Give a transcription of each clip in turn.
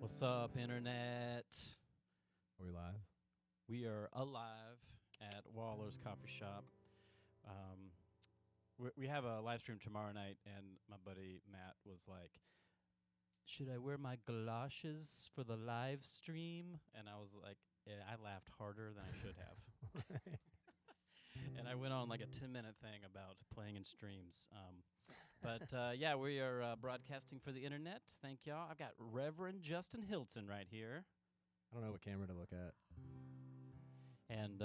What's up, Internet? Are we live? We are alive at Waller's Coffee Shop. We have a live stream tomorrow night, and my buddy Matt was like, should I wear my galoshes for the live stream? And I was like, yeah, I laughed harder than I should have. And I went on like a 10-minute thing about playing in streams. Yeah, we are broadcasting for the internet. Thank y'all. I've got Reverend Justin Hylton right here. I don't know what camera to look at. And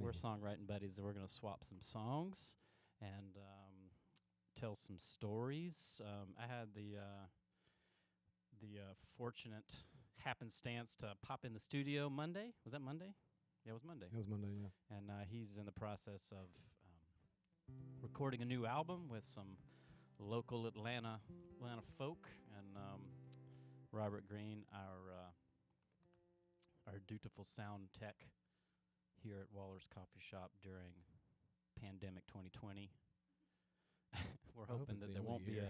we're songwriting buddies, and we're going to swap some songs and tell some stories. I had the fortunate happenstance to pop in the studio Monday. Was that Monday? Yeah, it was Monday. It was Monday, yeah. And he's in the process of recording a new album with some local Atlanta folk, and Robert Green, our dutiful sound tech here at Waller's Coffee Shop during pandemic 2020. We're hoping that there won't be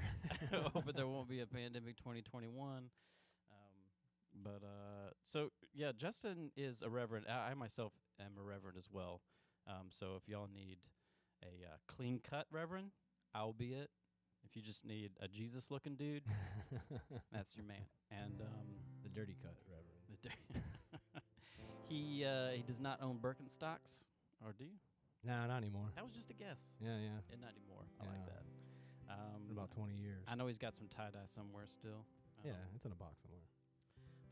hoping there won't be a pandemic 2021. So yeah, Justin is a reverend. I myself am a reverend as well. So if y'all need a clean cut reverend, I'll be it. If you just need a Jesus looking dude, that's your man. And the dirty cut reverend. He does not own Birkenstocks, or do you? No, not anymore. That was just a guess. Yeah. And not anymore. I like that. In about 20 years. I know he's got some tie-dye somewhere still. Yeah, it's in a box somewhere.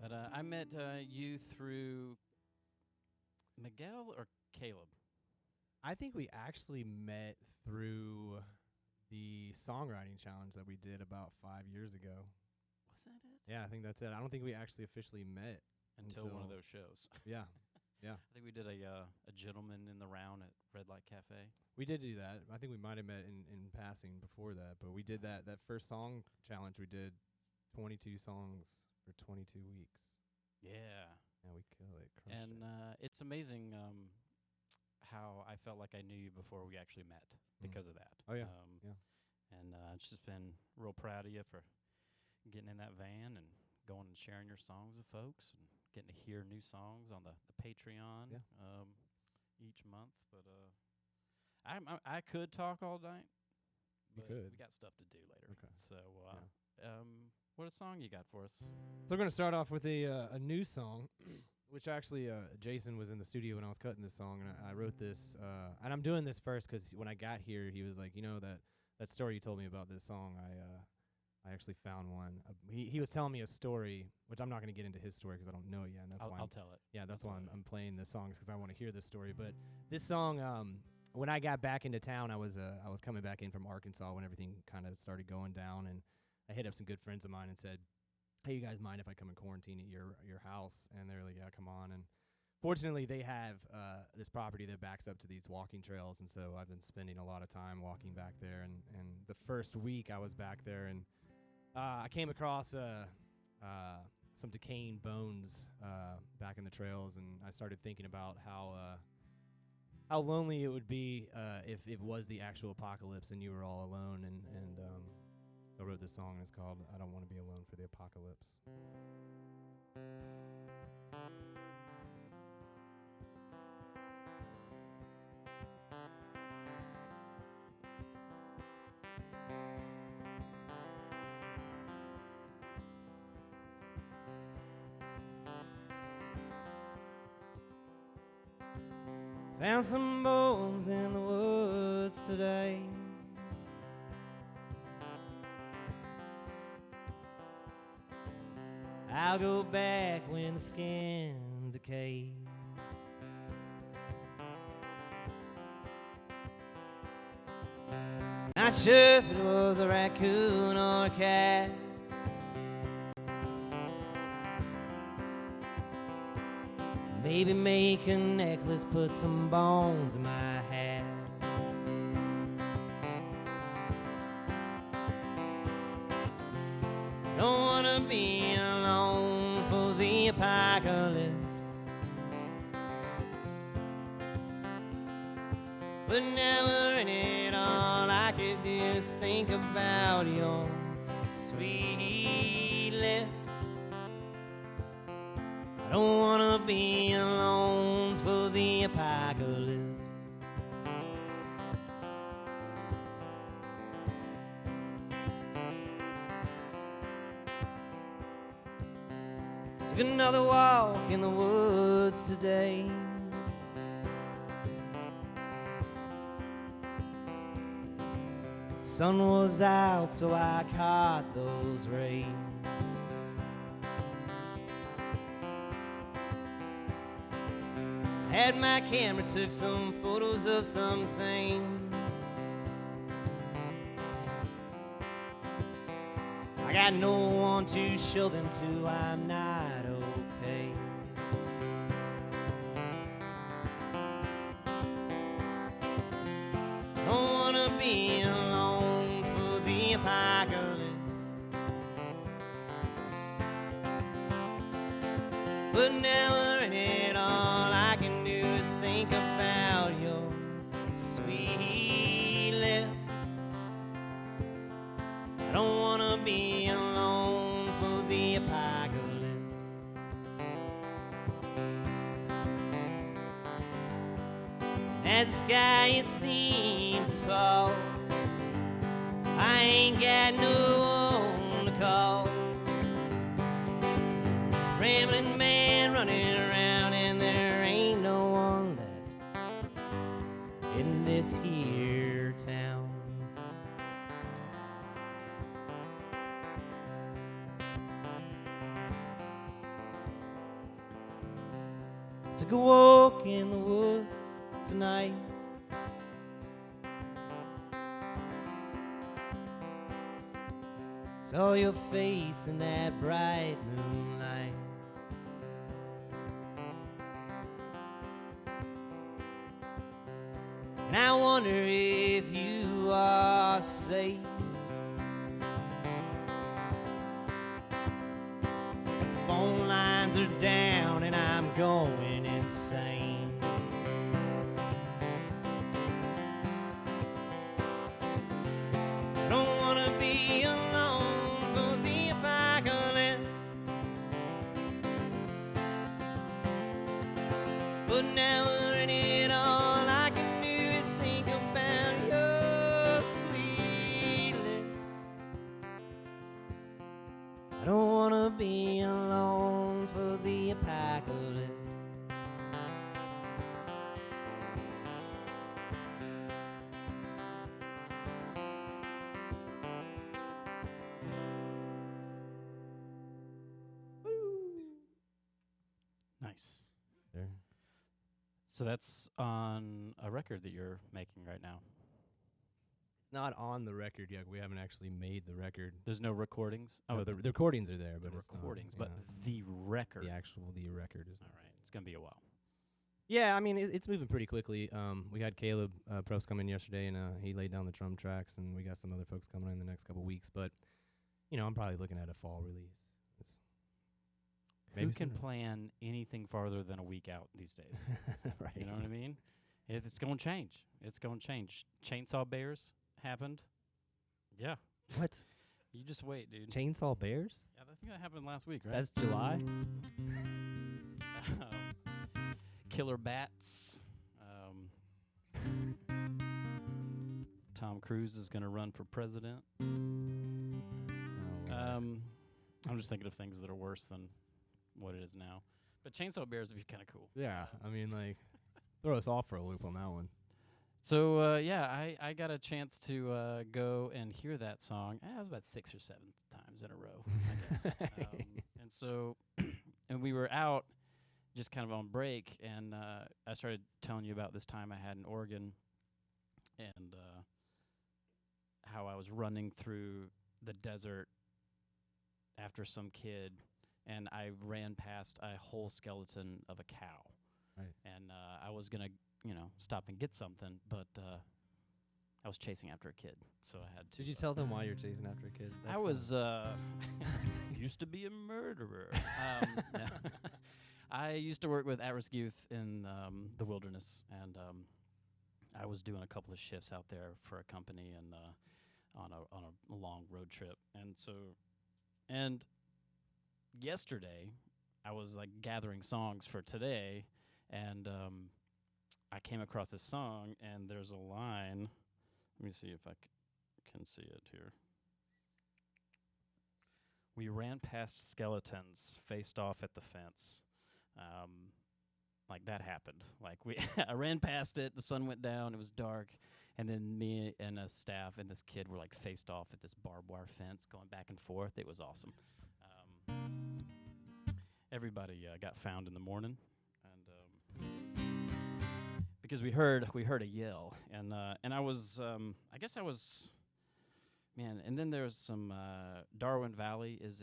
But I met you through Miguel or Caleb? I think we actually met through the songwriting challenge that we did about 5 years ago. Was that it? Yeah, I think that's it. I don't think we actually officially met until one of those shows. Yeah. I think we did a gentleman in the round at Red Light Cafe. We did do that. I think we might have met in passing before that, but we did that first song challenge. We did 22 songs for 22 weeks. Yeah. Yeah, we killed it. Crushed and it's amazing how I felt like I knew you before we actually met because of that. Oh, yeah. Yeah. And it's just been real proud of you for getting in that van and going and sharing your songs with folks and getting to hear new songs on the Patreon each month. But I could talk all night. You could. We got stuff to do later. Okay. So what song you got for us? So we're going to start off with a new song, which actually Jason was in the studio when I was cutting this song, and I wrote this. And I'm doing this first because when I got here, he was like, that story you told me about this song, I actually found one. He was telling me a story, which I'm not going to get into his story because I don't know it yet. And that's why I'll tell it. Yeah, that's why I'm playing this song, because I want to hear this story. But this song, when I got back into town, I was coming back in from Arkansas when everything kind of started going down, and I hit up some good friends of mine and said, hey, you guys mind if I come and quarantine at your house? And they're like, yeah, come on. And fortunately, they have this property that backs up to these walking trails, and so I've been spending a lot of time walking back there. And the first week I was back there, and I came across some decaying bones back in the trails, and I started thinking about how lonely it would be if it was the actual apocalypse and you were all alone. And so I wrote this song, and it's called I Don't Want to Be Alone for the Apocalypse. Found some bones in the woods today. I'll go back when the skin decays. Not sure if it was a raccoon or a cat. Maybe make a necklace, put some bones in my hat. Don't wanna be alone for the apocalypse, but never in it all I could do is think about your sweet lips. I don't wanna be alone for the apocalypse. Took another walk in the woods today. Sun was out, so I caught those rays. Had my camera, took some photos of some things. I got no one to show them to, I'm not okay. Don't wanna be alone for the apocalypse. But now we're in it, all I can do is think about your sweet lips. I don't wanna be alone for the apocalypse. As the sky it seems to fall, I ain't got no one to call. Just a rambling man running around, and there ain't no one left in this here town. Took a walk in the woods tonight. Saw your face in that bright moonlight. And I wonder if you are safe. The phone lines are down and I'm going insane. I don't wanna be alone for the apocalypse. But now we're in it, all I can do is think about your sweet lips. I don't wanna be alone for the apocalypse. Nice. Sure. So that's on a record that you're making right now. It's not on the record yet. We haven't actually made the record. There's no recordings. No, the recordings are there, but the it's not, recordings, you but know, the record. the record is. All right, it's gonna be a while. Yeah, I mean it's moving pretty quickly. We had Caleb Probst come in yesterday, and he laid down the drum tracks, and we got some other folks coming in the next couple weeks. But I'm probably looking at a fall release. Who can plan anything farther than a week out these days? Right. You know what I mean? It's going to change. It's going to change. Chainsaw Bears happened. Yeah. What? You just wait, dude. Chainsaw Bears? Yeah, I think that happened last week, right? That's July. Killer Bats. Tom Cruise is going to run for president. I'm just thinking of things that are worse than what it is now. But Chainsaw Bears would be kind of cool. Yeah, I mean, like, throw us off for a loop on that one. So, I got a chance to go and hear that song. It was about 6 or 7 times in a row, I guess. And so, and we were out just kind of on break, and I started telling you about this time I had in Oregon and how I was running through the desert after some kid, and I ran past a whole skeleton of a cow. Right. And I was going to, stop and get something, but I was chasing after a kid, so I had to. Did you tell them why you're chasing after a kid? I was used to be a murderer. No. I used to work with at-risk youth in the wilderness, and I was doing a couple of shifts out there for a company and on a long road trip. And so, yesterday, I was like gathering songs for today, and I came across this song, and there's a line. Let me see if I can see it here. We ran past skeletons, faced off at the fence. Like that happened. Like I ran past it. The sun went down. It was dark, and then me and a staff and this kid were like faced off at this barbed wire fence, going back and forth. It was awesome. Everybody got found in the morning, and because we heard a yell, and I was I guess I was. Man, and then there's some Darwin Valley is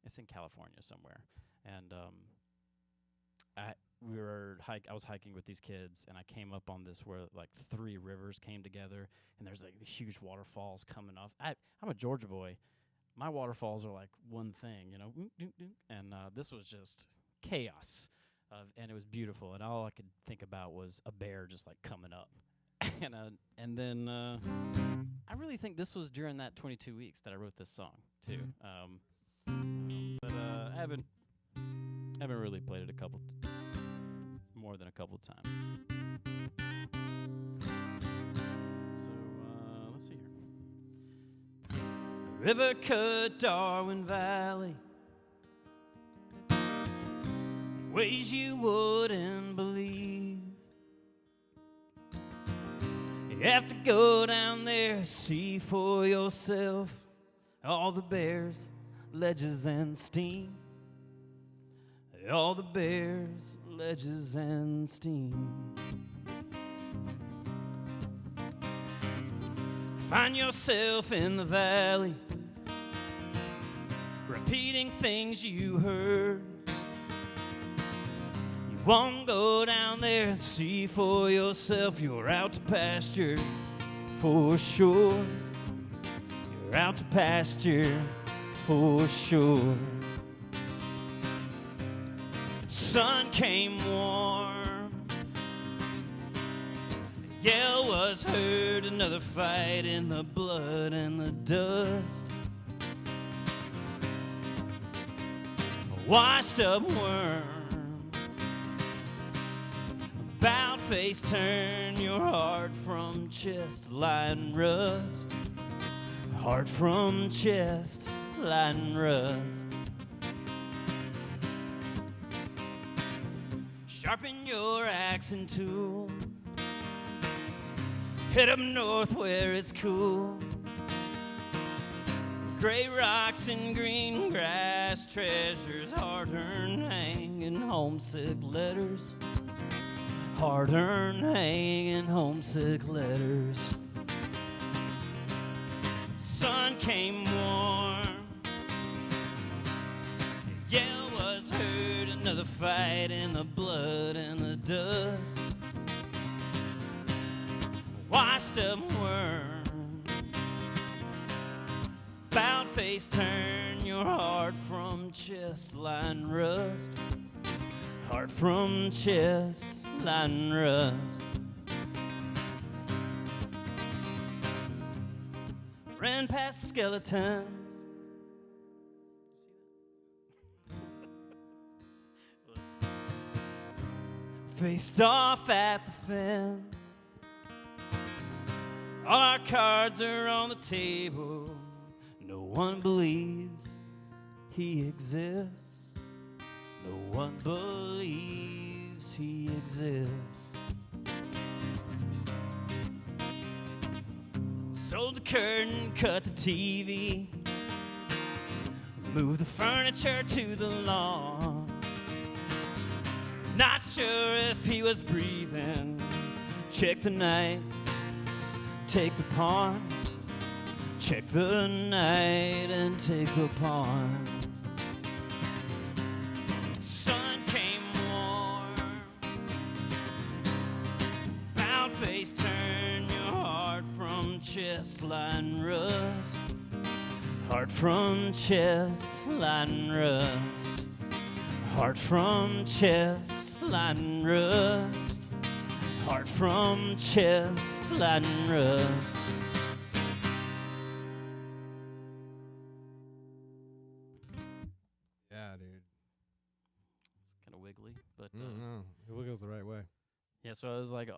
it's in California somewhere, and I was hiking with these kids, and I came up on this where like 3 rivers came together, and there's like these huge waterfalls coming off. I'm a Georgia boy. My waterfalls are like one thing, you know, and this was just chaos, and it was beautiful, and all I could think about was a bear just like coming up, and then. I really think this was during that 22 weeks that I wrote this song too. But I haven't really played it more than a couple times. So let's see here. River cut Darwin Valley, ways you wouldn't believe. You have to go down there, see for yourself all the bears, ledges, and steam. All the bears, ledges, and steam. Find yourself in the valley, repeating things you heard. Won't go down there and see for yourself. You're out to pasture for sure. You're out to pasture for sure. Sun came warm. The yell was heard. Another fight in the blood and the dust. A washed up worm. About face turn your heart from chest, line rust. Heart from chest, line rust. Sharpen your axe and tool. Head up north where it's cool. Gray rocks and green grass, treasures, hard-earned hanging homesick letters. Hard-earned hanging homesick letters. Sun came warm. The yell was heard. Another fight in the blood and the dust. Washed up worm. Bout face turn your heart from chest, line rust. Heart from chest, line rust. Ran past skeletons. Faced off at the fence. All our cards are on the table. No one believes he exists. No one believes he exists. Sold the curtain, cut the TV, moved the furniture to the lawn. Not sure if he was breathing. Check the night, take the pawn. Check the night and take the pawn. Face turn your heart from chest, line rust. Heart from chest, line rust. Heart from chest, line rust. Heart from chest, line rust. Yeah, dude. wiggly, but No, it wiggles the right way. yeah. So I was like,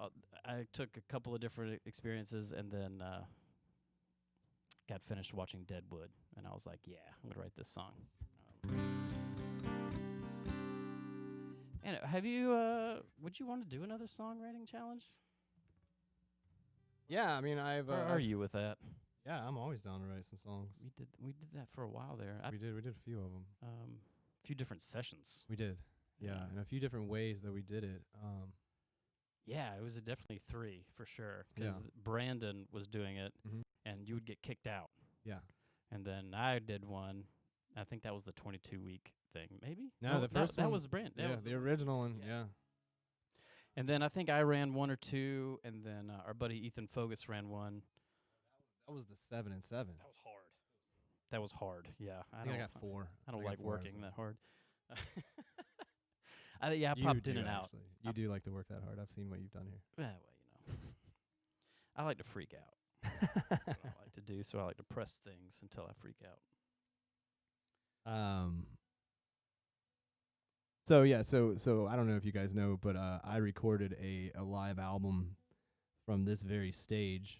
I took a couple of different experiences, and then got finished watching Deadwood, and I was like, yeah, I'm gonna write this song. And have you? Would you want to do another songwriting challenge? Yeah, I mean, I've. Where are you with that? Yeah, I'm always down to write some songs. We did that for a while there. We did a few of them. A few different sessions. We did. Yeah, and a few different ways that we did it. Yeah, it was definitely 3 for sure. Because Yeah. Brandon was doing it, Mhm. and you would get kicked out. Yeah. And then I did one. I think that was the 22-week thing, maybe. No, the first that one. was Brandon. Yeah, the original one. Yeah. And then I think I ran 1 or 2, and then our buddy Ethan Fogus ran 1. That was the 7 and 7. That was hard. That was hard. Yeah, I think I got 4. I don't got like 4 out of working 7. that hard. I You popped in do, and out. actually. You do like to work that hard. I've seen what you've done here. Yeah, well, I like to freak out. That's what I like to do. So I like to press things until I freak out. So yeah, so I don't know if you guys know, but I recorded a live album from this very stage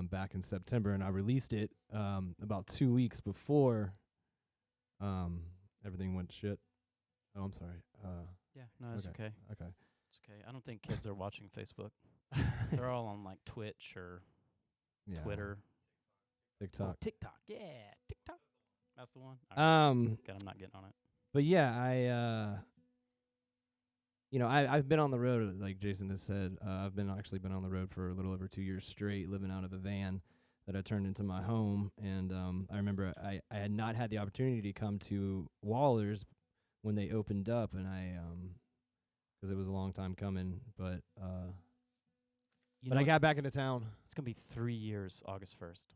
back in September, and I released it about 2 weeks before everything went to shit. Oh, I'm sorry. Yeah, no, it's okay. Okay. It's okay. I don't think kids are watching Facebook. They're all on like Twitch or Twitter. TikTok. Oh, TikTok. Yeah, TikTok. That's the one. Okay, I'm not getting on it. But yeah, I've been on the road, like Jason has said. I've been on the road for a little over 2 years straight, living out of a van that I turned into my home. And I remember I had not had the opportunity to come to Waller's when they opened up, and because it was a long time coming. But I got back into town. It's gonna be 3 years, August 1st,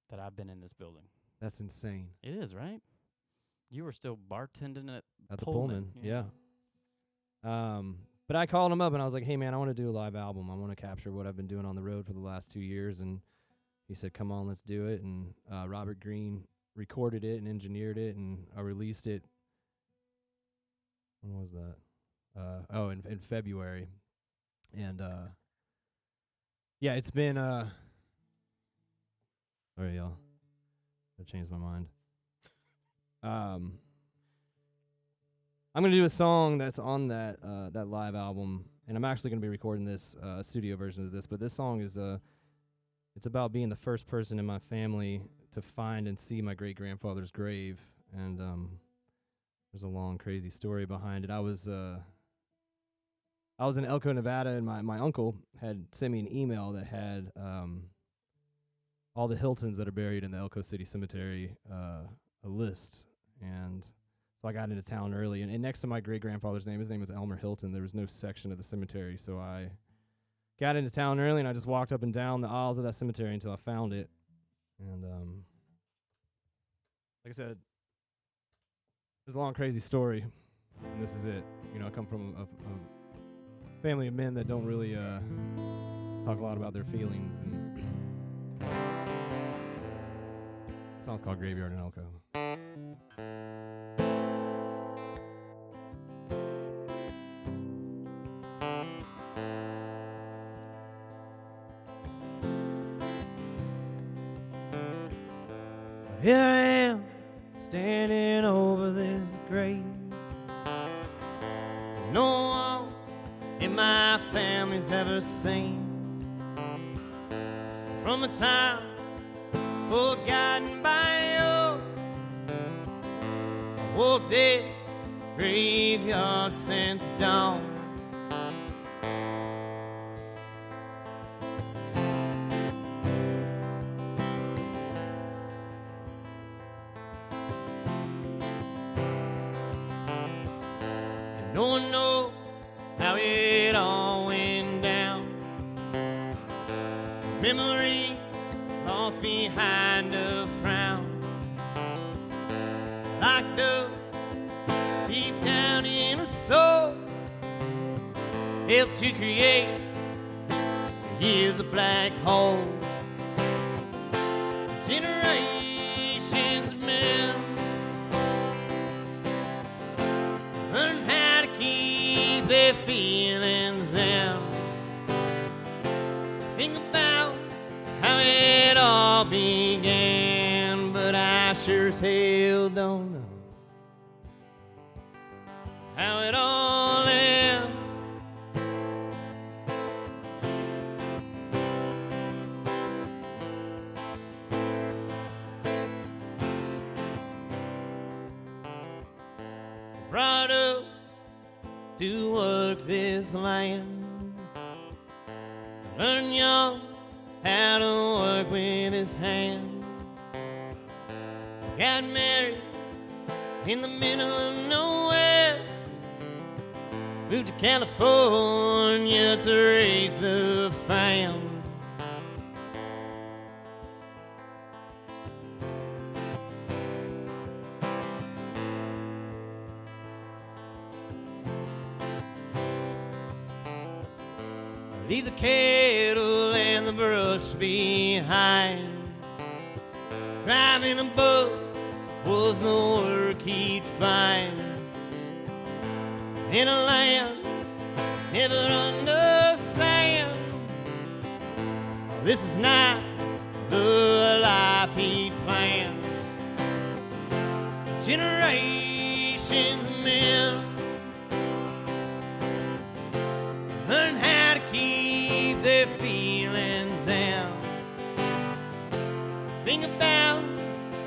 that I've been in this building. That's insane. It is, right? You were still bartending at the Pullman. Yeah. But I called him up and I was like, hey man, I want to do a live album. I want to capture what I've been doing on the road for the last 2 years. And he said, come on, let's do it. And Robert Green recorded it and engineered it, and I released it. When was that? In February. And yeah, it's been sorry y'all. I changed my mind. I'm gonna do a song that's on that live album, and I'm actually gonna be recording this studio version of this. But this song is it's about being the first person in my family to find and see my great grandfather's grave, and there's a long crazy story behind it. I was in Elko, Nevada, and my uncle had sent me an email that had all the Hyltons that are buried in the Elko City Cemetery, a list. And so I got into town early, and next to my great-grandfather's name, his name was Elmer Hylton, there was no section of the cemetery, so I got into town early, and I just walked up and down the aisles of that cemetery until I found it. And like I said, there's a long, crazy story, and this is it. You know, I come from a family of men that don't really talk a lot about their feelings. And the song's called Graveyard in Elko. Here I am, standing over this grave. No one in my family's ever seen. From a time forgotten by you, I walked this graveyard since dawn. No one knows how it all went down. Memory lost behind a frown. Locked up deep down in a soul, helped to create years of black holes. Generations of men learn how to their feelings and think about how it all began, but I sure as hell don't know how it all ends. Brought up to work this land, learn young how to work with his hands. Got married in the middle of nowhere, moved to California to raise the family. Leave the cattle and the brush behind. Driving a bus was the work he'd find. In a land never understand, this is not the life he'd planned. Generations of men learn how to keep their feelings out. Think about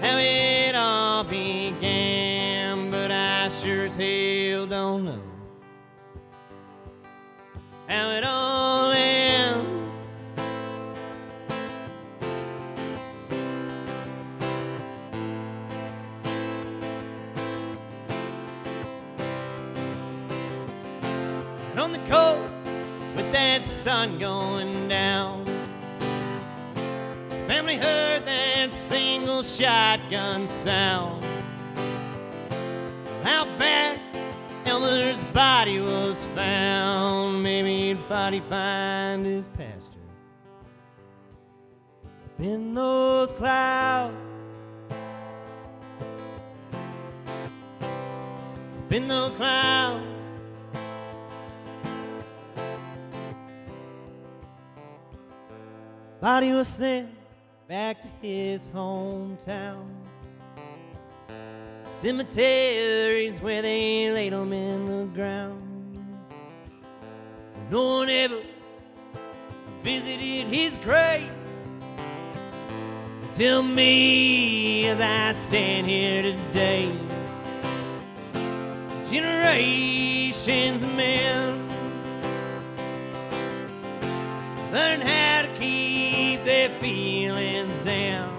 how it all began, but I sure as hell don't know how it all ends. And on the coast, with that sun going down, family heard that single shotgun sound. Out back, Elmer's body was found. Maybe he'd thought he'd find his pasture up in those clouds, up in those clouds. Body was sent back to his hometown. Cemeteries where they laid him in the ground. No one ever visited his grave until me, as I stand here today. Generations of men learn how to keep their feelings down.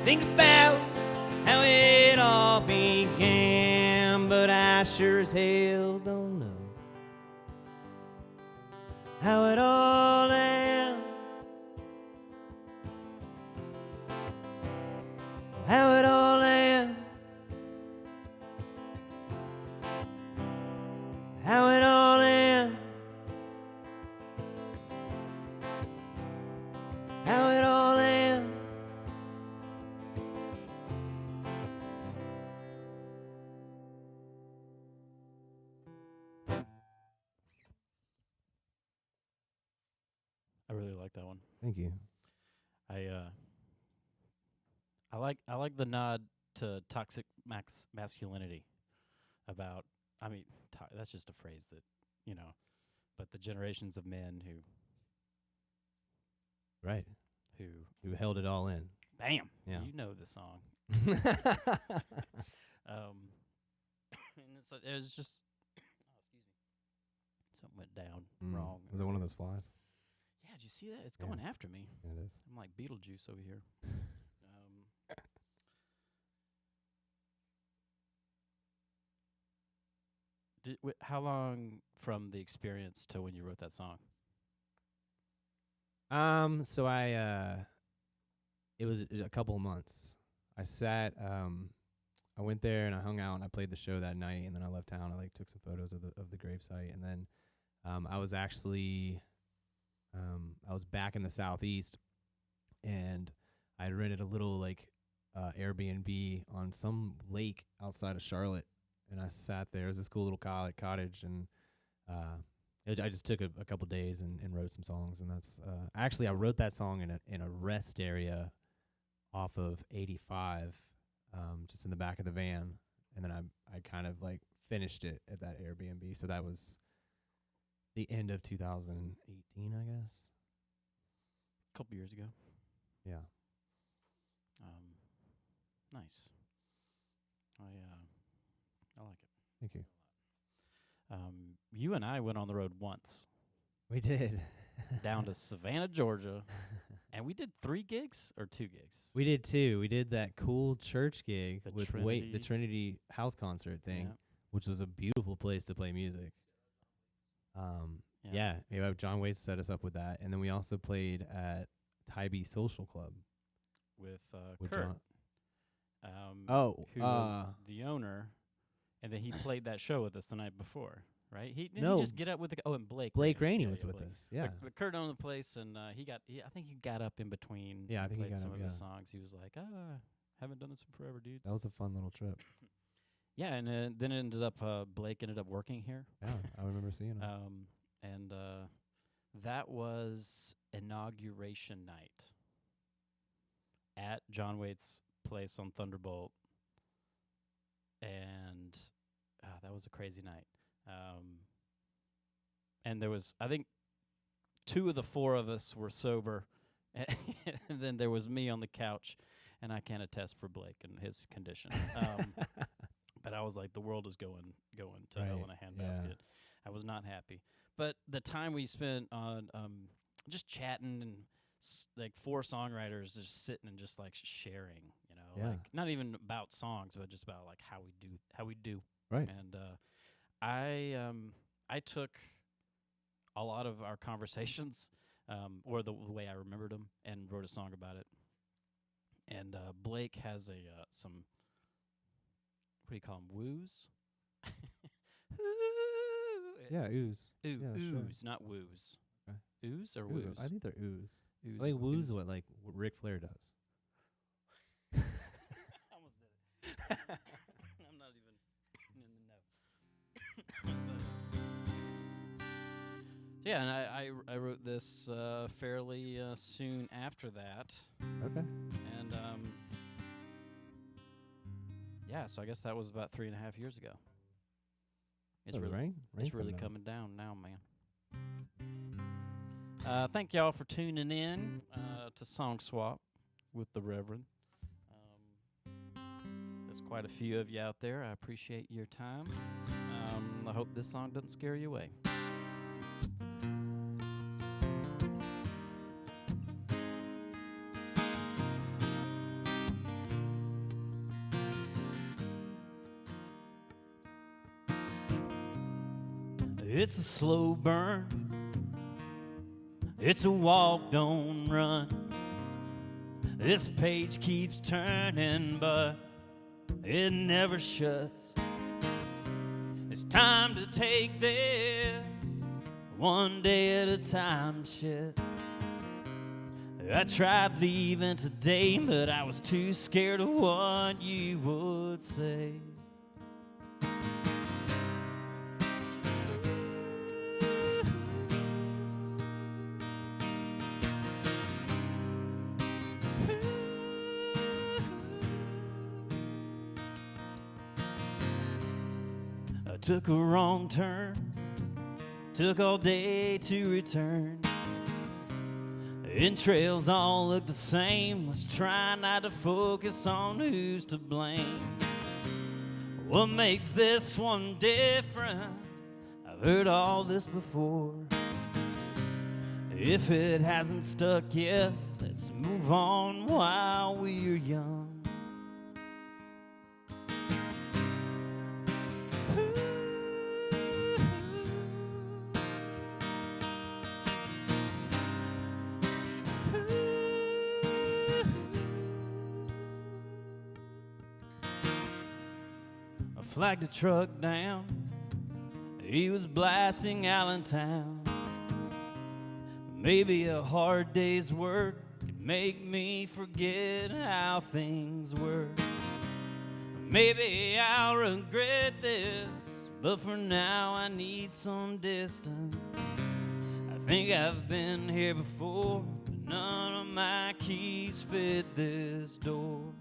Think about how it all began, but I sure as hell don't know how it all ends. How it all ends. How it all ends. How it all ends. I really like that one. Thank you. I like the nod to toxic masculinity. About, I mean, that's just a phrase that, you know, but the generations of men Right. who held it all in. bam, Yeah. you know the song. And it was just, oh, excuse me, something went down wrong. Was it one of those flies? Yeah, did you see that? It's going after me. Yeah, it is. I'm like Beetlejuice over here. How long from the experience to when you wrote that song? So it was a couple of months. I sat, I went there and I hung out and I played the show that night, and then I left town. I took some photos of the gravesite, and then I was actually I was back in the Southeast, and I had rented a little Airbnb on some lake outside of Charlotte, and I sat there. It was this cool little cottage, and I just took a couple days and wrote some songs, and that's actually I wrote that song in a rest area off of 85, just in the back of the van, and then I kind of like finished it at that Airbnb. So that was the end of 2018, I guess. A couple years ago. Yeah. Nice. I like it. Thank you. You and I went on the road once We did. down to Savannah, Georgia, and we did 3 gigs or 2 gigs. We did 2. We did that cool church gig The with Trinity. the Trinity house concert thing, Yeah. which was a beautiful place to play music. Yeah, John Waite set us up with that, and then we also played at Tybee Social Club with with Kurt, John. who was the owner, and then he played that show with us the night before, right? Didn't No. he just get up with and Blake Rainey Yeah, was with Blake. us. Yeah, But Kurt owned the place, and I think he got up in between. Yeah, I and think he played got some up, of his yeah. songs. He was like, haven't done this in forever, dudes. that was a fun little trip. Yeah, and then it ended up Blake ended up working here. Yeah, I remember seeing him. And that was inauguration night at John Waite's place on Thunderbolt, and that was a crazy night. And there was, I think, 2 of the 4 of us were sober, and then there was me on the couch, and I can't attest for Blake and his condition. But I was like, the world is going to hell in a handbasket. Yeah. I was not happy. But the time we spent on just chatting and like 4 songwriters just sitting and just like sharing, Yeah. like not even about songs, but just about like how we do. Right. And I took a lot of our conversations, or the way I remembered them, and wrote a song about it. And Blake has some, what do you call them, woos? Yeah, ooze. Ooh, Yeah, sure. ooze, not woos. Okay. Ooze or Ooh, woos? I think they're ooze. Ooze I think or woo's ooze. what Ric Flair does. I almost did it. I'm not even in the know. Yeah, and I wrote this fairly soon after that, Okay. and yeah, so I guess that was about 3.5 years ago. It's really Rain's it's really coming coming down now, man. Thank y'all for tuning in to Song Swap with the Reverend. There's quite a few of you out there. I appreciate your time. I hope this song doesn't scare you away. It's a slow burn. It's a walk, don't run. This page keeps turning, but it never shuts. It's time to take this one day at a time, shit. I tried leaving today, but I was too scared of what you would say. I took a wrong turn, took all day to return. And trails all look the same. Let's try not to focus on who's to blame. What makes this one different? I've heard all this before. If it hasn't stuck yet, let's move on while we're young. I flagged a truck down. He was blasting Allentown. Maybe a hard day's work could make me forget how things were. Maybe I'll regret this, but for now I need some distance. I think I've been here before, but none of my keys fit this door.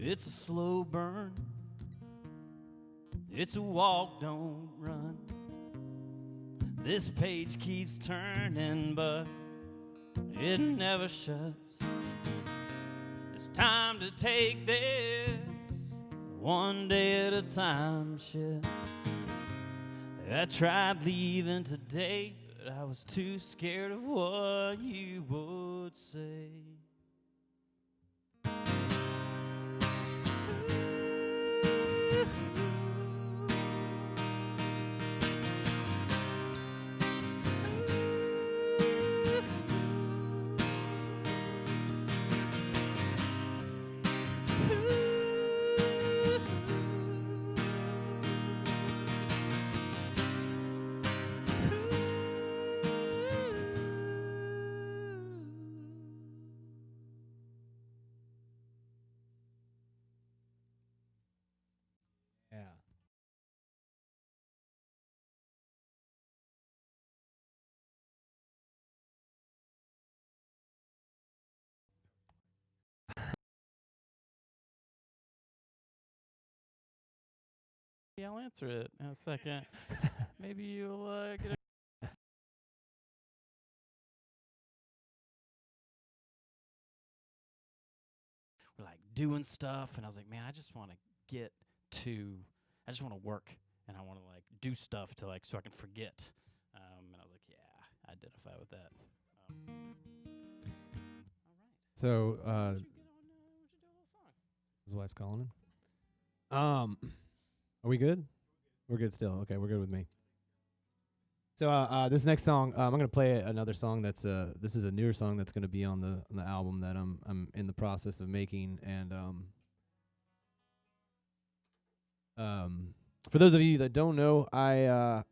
It's a slow burn. It's a walk, don't run. This page keeps turning, but it never shuts. It's time to take this one day at a time, shit. I tried leaving today, but I was too scared of what you would say. Yeah. Yeah, I'll answer it in a second. Maybe you'll get a we're like doing stuff, and I was like, man, I just want to work, and I want to like do stuff to like so I can forget. And I was like, yeah, I identify with that. So, All right. Why don't you do a little song? his wife's calling him. Are we good? We're good still. Okay, we're good with me. So, this next song, I'm gonna play another song that's this is a newer song that's gonna be on the album that I'm in the process of making, and for those of you that don't know, I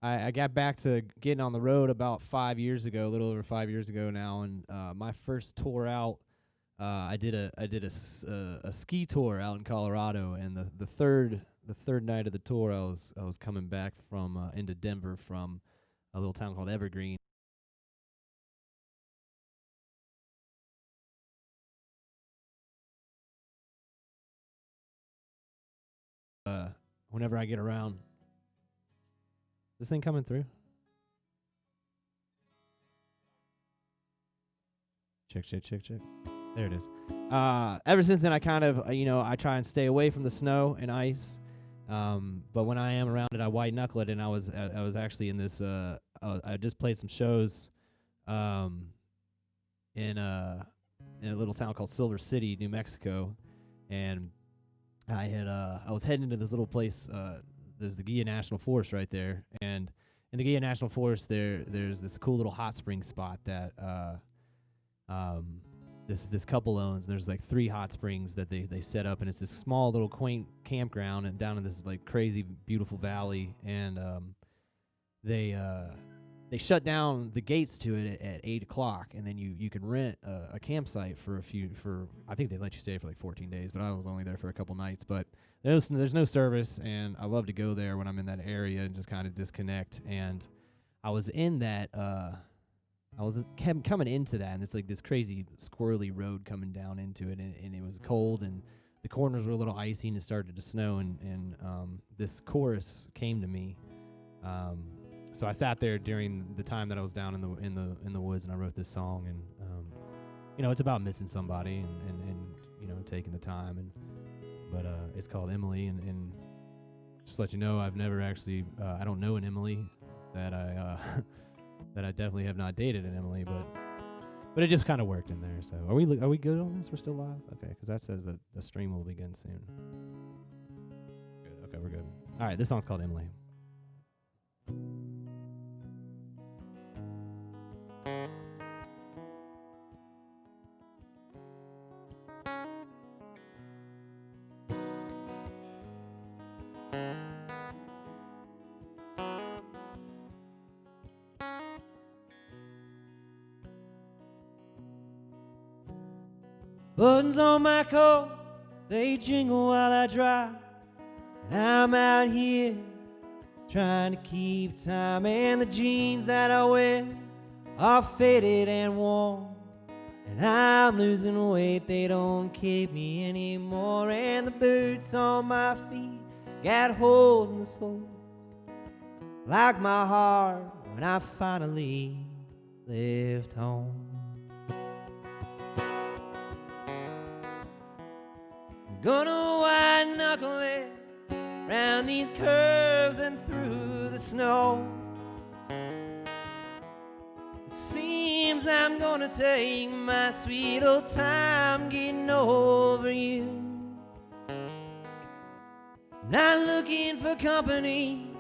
got back to getting on the road about 5 years ago, a little over 5 years ago now, and my first tour out, I did a ski tour out in Colorado, and the third night of the tour, I was coming back from into Denver from a little town called Evergreen. Whenever I get around, this thing coming through. Check. There it is. Ever since then, I kind of, I try and stay away from the snow and ice. But when I am around it, I white knuckle it. And I was actually in this. I just played some shows, in a little town called Silver City, New Mexico, and I was heading into this little place. There's the Guia National Forest right there, and in the Guia National Forest, there's this cool little hot spring spot that this couple owns. There's like 3 hot springs that they set up, and it's this small little quaint campground and down in this like crazy beautiful valley, and they shut down the gates to it at 8 o'clock, and then you can rent a campsite for I think they let you stay for like 14 days, but I was only there for a couple nights. But there's no service, and I love to go there when I'm in that area and just kind of disconnect. And I was in that coming into that, and it's like this crazy squirrely road coming down into it, and it was cold, and the corners were a little icy, and it started to snow, and this chorus came to me. So I sat there during the time that I was down in the woods, and I wrote this song, and it's about missing somebody, and taking the time, but it's called Emily, and just to let you know, I've never actually I don't know an Emily that I that I definitely have not dated an Emily, but it just kind of worked in there. So are we good on this? We're still live? Okay, because that says that the stream will begin soon. Good. Okay, we're good. All right, this song's called Emily. Buttons on my coat, they jingle while I drive. And I'm out here trying to keep time. And the jeans that I wear are faded and worn. And I'm losing weight, they don't keep me anymore. And the boots on my feet got holes in the sole, like my heart when I finally left home. I'm gonna white knuckle it round these curves and through the snow. It seems I'm gonna take my sweet old time getting over you. Not looking for company,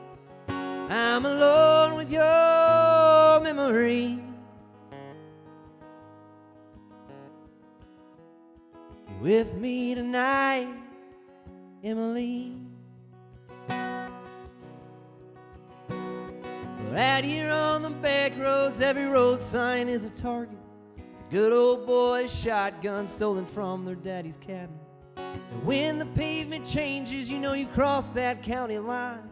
I'm alone with your memory. You're with me tonight, Emily. We're out here on the back roads, every road sign is a target. A good old boy's shotgun stolen from their daddy's cabinet. And when the pavement changes, you know you crossed that county line.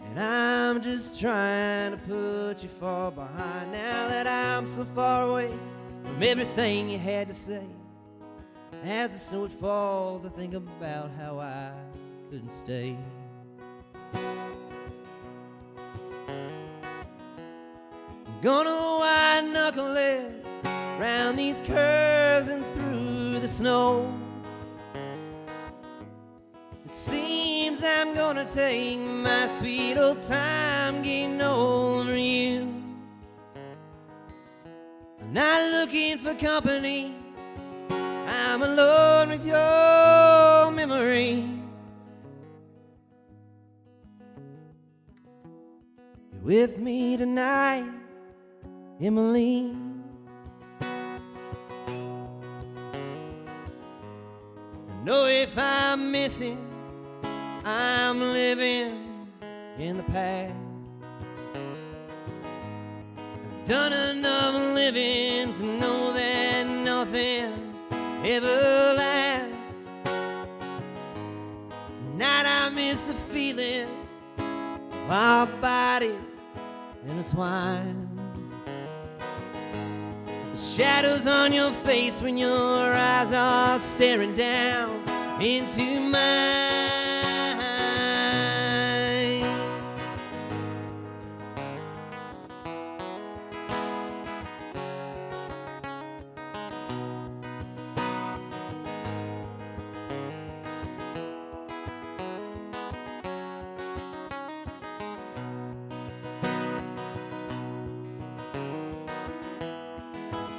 And I'm just trying to put you far behind. Now that I'm so far away from everything you had to say, as the snow it falls, I think about how I couldn't stay. I'm gonna white knuckle it round these curves and through the snow. It seems I'm gonna take my sweet old time getting over you. I'm not looking for company, I'm alone with your memory. You're with me tonight, Emily. I know if I'm missing, I'm living in the past. I've done enough living to know that nothing ever lasts. Tonight I miss the feeling of our bodies intertwined. The shadows on your face when your eyes are staring down into mine.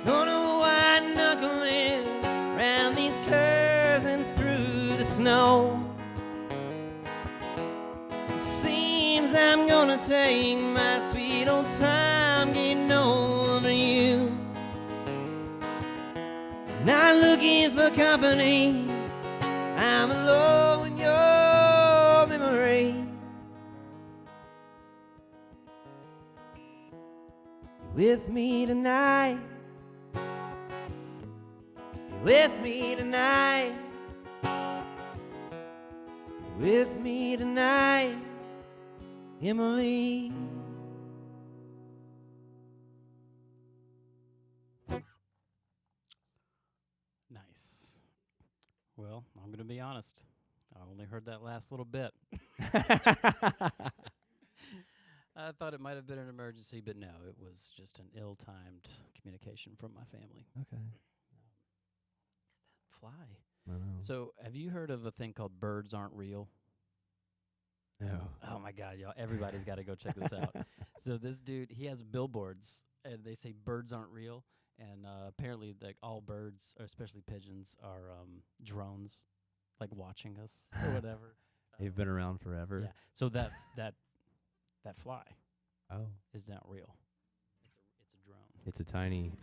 Gonna white knuckle it round these curves and through the snow. It seems I'm gonna take my sweet old time getting over you. Not looking for company, I'm alone with your memory. You're with me tonight. You're with me tonight. You're with me tonight, Emily. Nice. Well, I'm going to be honest. I only heard that last little bit. I thought it might have been an emergency, but no, it was just an ill-timed communication from my family. Okay. Fly. I know. So, have you heard of a thing called birds aren't real? No. Oh my God, y'all! Everybody's got to go check this out. So this dude, he has billboards, and they say birds aren't real. And apparently, like all birds, or especially pigeons, are drones, like watching us or whatever. They've been around forever. Yeah. So that fly Oh. is not real. It's a drone. It's a tiny.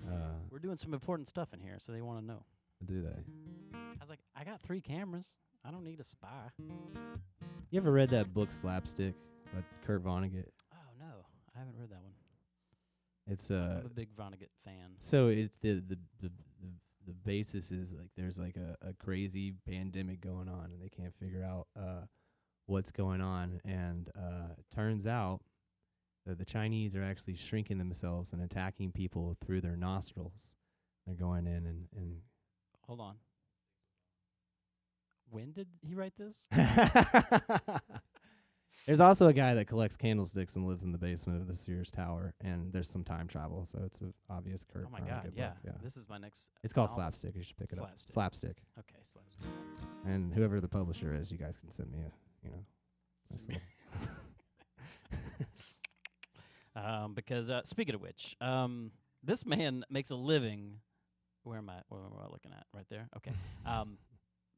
We're doing some important stuff in here, so they want to know. Do they? I was like, I got 3 cameras. I don't need a spy. You ever read that book Slapstick by Kurt Vonnegut? Oh no, I haven't read that one. It's I'm a big Vonnegut fan. So it the basis is like there's like a crazy pandemic going on and they can't figure out what's going on, and turns out that the Chinese are actually shrinking themselves and attacking people through their nostrils. They're going in and Hold on. When did he write this? There's also a guy that collects candlesticks and lives in the basement of the Sears Tower, and there's some time travel, so it's an obvious curve. Oh my God! Yeah. This is my next. It's called novel. Slapstick. You should pick it up. Slapstick. Slapstick. Okay, Slapstick. And whoever the publisher is, you guys can send me a, nice little Because speaking of which, this man makes a living. Where am I looking at? Right there. Okay.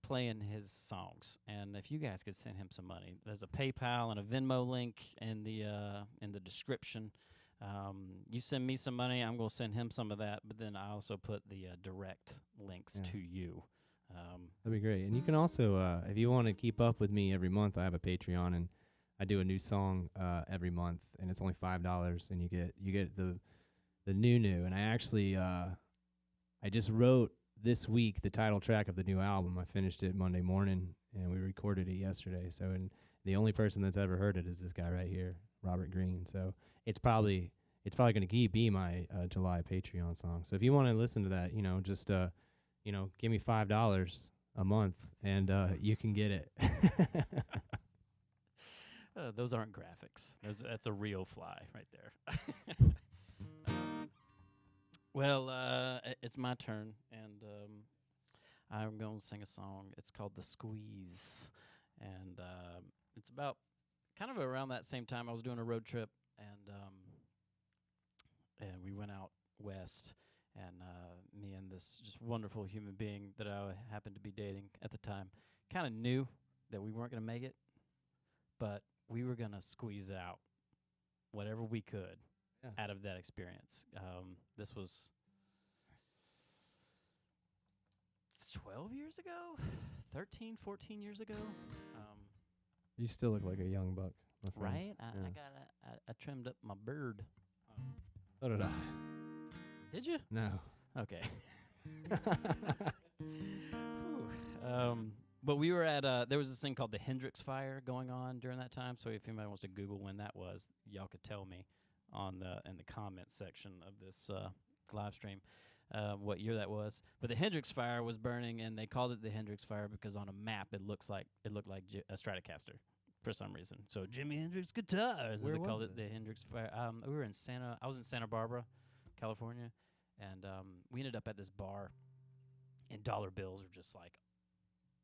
Playing his songs, and if you guys could send him some money, there's a PayPal and a Venmo link in the description. You send me some money, I'm gonna send him some of that. But then I also put the direct links to you. That'd be great. And you can also, if you want to keep up with me every month, I have a Patreon, and I do a new song every month, and it's only $5, and you get the new. And I actually I just wrote this week the title track of the new album. I finished it Monday morning, and we recorded it yesterday. So, and the only person that's ever heard it is this guy right here, Robert Green. So it's probably going to be my July Patreon song. So if you want to listen to that, just give me $5 a month, and you can get it. Those aren't graphics. That's a real fly right there. Well, it's my turn, and I'm going to sing a song. It's called The Squeeze, and it's about kind of around that same time I was doing a road trip, and we went out west, and me and this just wonderful human being that I happened to be dating at the time kind of knew that we weren't going to make it, but we were going to squeeze out whatever we could out of that experience. This was 12 years ago, 13, 14 years ago. You still look like a young buck, my friend. Right? I trimmed up my beard. So did I. Did you? No. Okay. But we were at there was this thing called the Hendrix Fire going on during that time. So if anybody wants to Google when that was, y'all could tell me in the comment section of this live stream what year that was. But the Hendrix Fire was burning, and they called it the Hendrix Fire because on a map it looked like a Stratocaster for some reason. So Jimi Hendrix guitars. Where They was called it? it the Hendrix Fire. I was in Santa Barbara, California, and we ended up at this bar, and dollar bills are just like,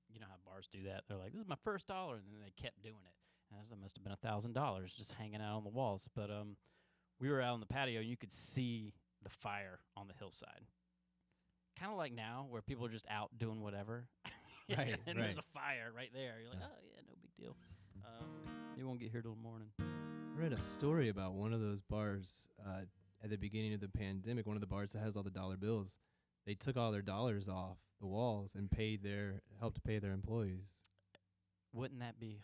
you know how bars do that. They're like, this is my first $1, and then they kept doing it. And that must have been $1,000 just hanging out on the walls. But we were out on the patio, and you could see the fire on the hillside. Kind of like now, where people are just out doing whatever. Right, and right. there's a fire right there. You're like, oh, yeah, no big deal. You won't get here till morning. I read a story about one of those bars at the beginning of the pandemic, one of the bars that has all the dollar bills. They took all their dollars off the walls and helped to pay their employees. Wouldn't that be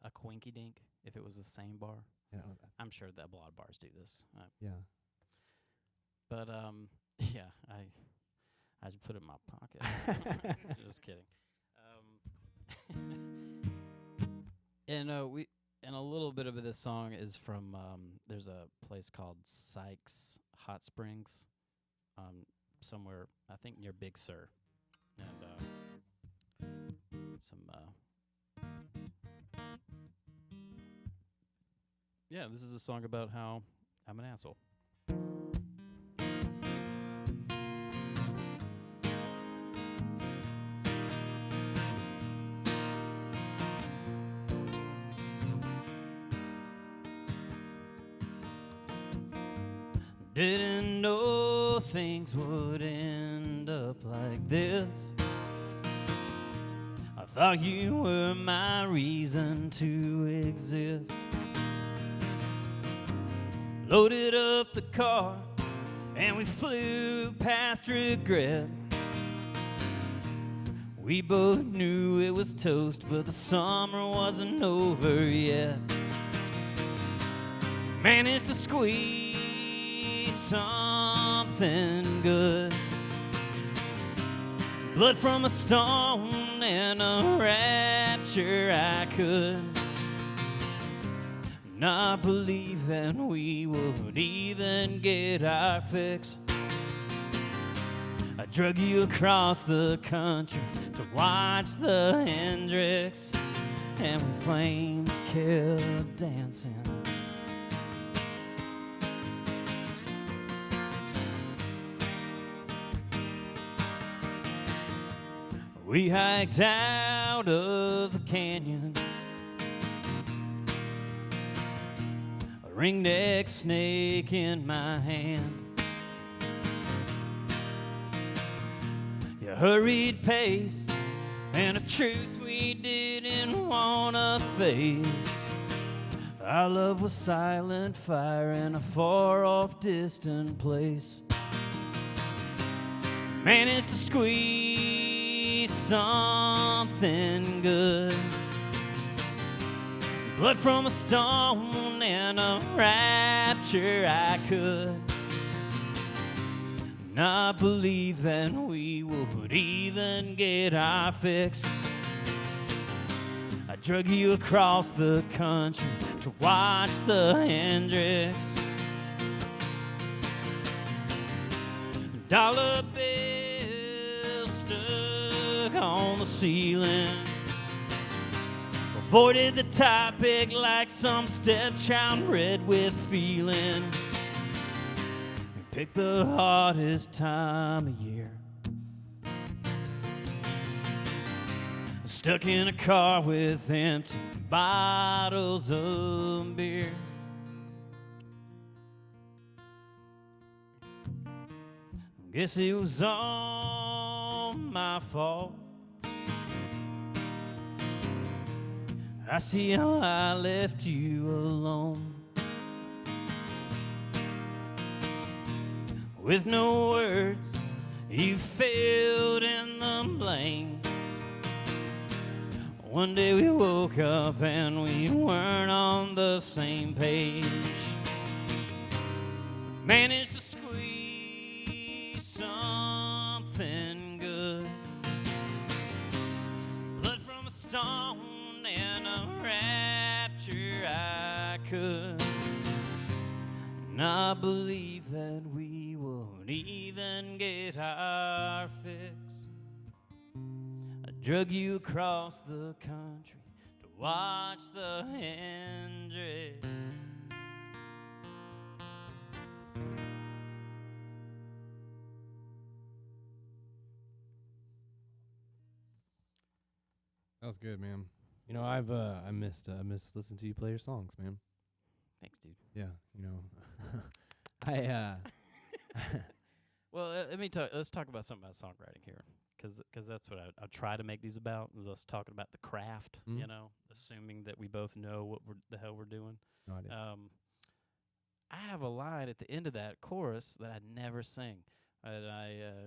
a quinky dink if it was the same bar? Yeah. I'm sure that a lot of bars do this. Yeah. But yeah, I just put it in my pocket. Just kidding. And a little bit of this song is from there's a place called Sykes Hot Springs, somewhere I think near Big Sur, and yeah, this is a song about how I'm an asshole. Didn't know things would end up like this. I thought you were my reason to exist. Loaded up the car and we flew past regret. We both knew it was toast, but the summer wasn't over yet. Managed to squeeze something good blood from a stone and a rapture I could not believe that we would even get our fix. I drug you across the country to watch the Hendrix, and we flames kept dancing. We hiked out of the canyon, a ringneck snake in my hand. Your hurried pace and a truth we didn't want to face. Our love was silent fire in a far-off distant place. Managed to squeeze something good, blood from a stone and a rapture I could not believe that we would even get our fix. I drug you across the country to watch the Hendrix. Dollar bills stuck on the ceiling, avoided the topic like some stepchild read with feeling. Pick the hardest time of year, stuck in a car with empty bottles of beer. Guess it was all my fault. I see how I left you alone, with no words, you filled in the blanks. One day we woke up and we weren't on the same page. Managed to squeeze something good, blood from a stone and a rapture I could not believe that we would even get our fix. I drug you across the country to watch the Hendrix. That was good, man. You know, I missed listening to you play your songs, man. Thanks, dude. Yeah, you know, Well, let's talk about something about songwriting here, because that's what I try to make these about, is us talking about the craft, you know, assuming that we both know what the hell we're doing. No idea. I have a line at the end of that chorus that I never sing. And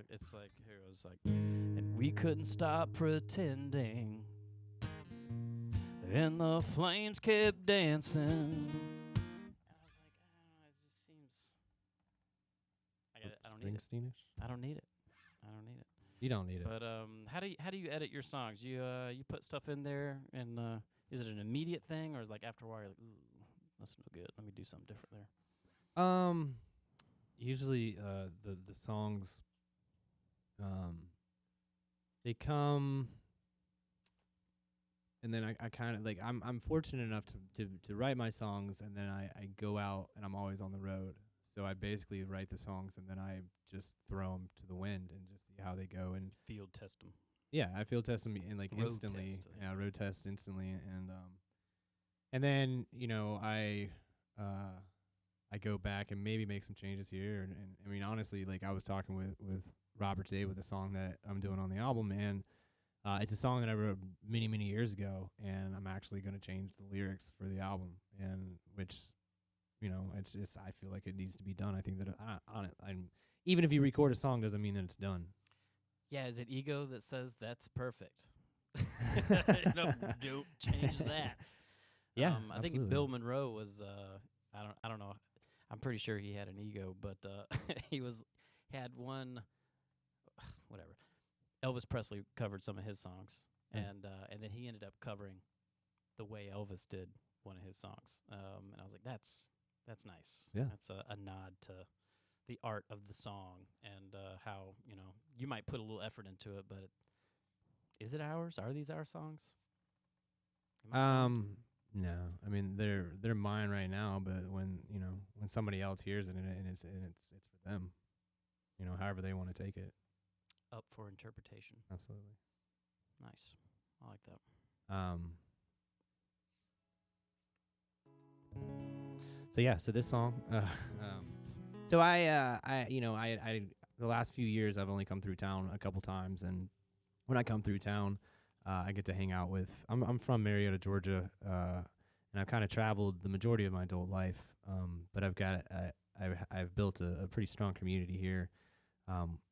it's like, here it was like, and we couldn't stop pretending, and the flames kept dancing. And I was like, it just seems, I don't need it. Springsteen-ish? I don't need it. I don't need it. You don't need it. But how do you edit your songs? You put stuff in there, and is it an immediate thing, or is it like after a while you're like, ooh, that's no good. Let me do something different there. Usually the songs they come, and then I kind of like I'm fortunate enough to write my songs, and then I go out, and I'm always on the road. So I basically write the songs, and then I just throw them to the wind and just see how they go, and Field test them. yeah, I field test them and like Road instantly. test, Yeah, road test instantly, and then you know I go back and maybe make some changes here, and I mean honestly, like I was talking with Robert today with a song that I'm doing on the album, and it's a song that I wrote many years ago, and I'm actually going to change the lyrics for the album, and which, you know, it's just I feel like it needs to be done. I think that I'm even if you record a song doesn't mean that it's done. Yeah, is it ego that says that's perfect? No, don't change that. Yeah, I think Bill Monroe was. I don't know. I'm pretty sure he had an ego, but he had one. Whatever. Elvis Presley covered some of his songs, Mm. and then he ended up covering the way Elvis did one of his songs. And I was like, that's nice. Yeah. That's a nod to the art of the song and how, you might put a little effort into it, but is it ours? Are these our songs? Am I screwed? No. I mean, they're mine right now, but when somebody else hears it and it's for them, however they want to take it. Up for interpretation. Absolutely. Nice. I like that. So this song, so I the last few years I've only come through town a couple times, and when I come through town, I get to hang out with. I'm from Marietta, Georgia, and I've kind of traveled the majority of my adult life, but I've built a pretty strong community here,